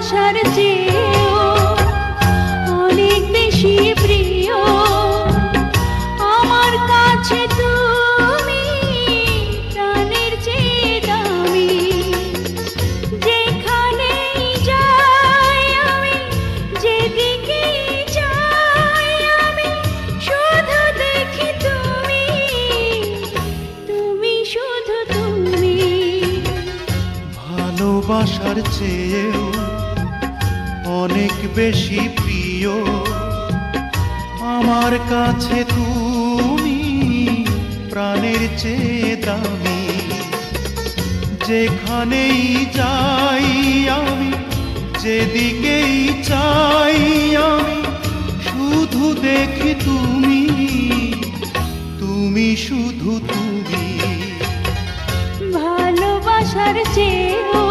ভালোবাসার চেয়েও অনেক বেশি প্রিয় আমার কাছে তুমি, প্রাণের চেয়ে দামি। যেখানেই যাই আমি, যেদিকেই যাই আমি, শুধু দেখি তুমি, তুমি শুধু তুমি। ভালোবাসার চেয়েও অনেক বেশি প্রিয় আমার কাছে তুমি, প্রাণের চেয়ে দামি। যেখানেই যাই আমি, যেদিকেই চাই আমি, শুধু দেখি তুমি, তুমি শুধু তুমি। ভালোবাসার চেয়েও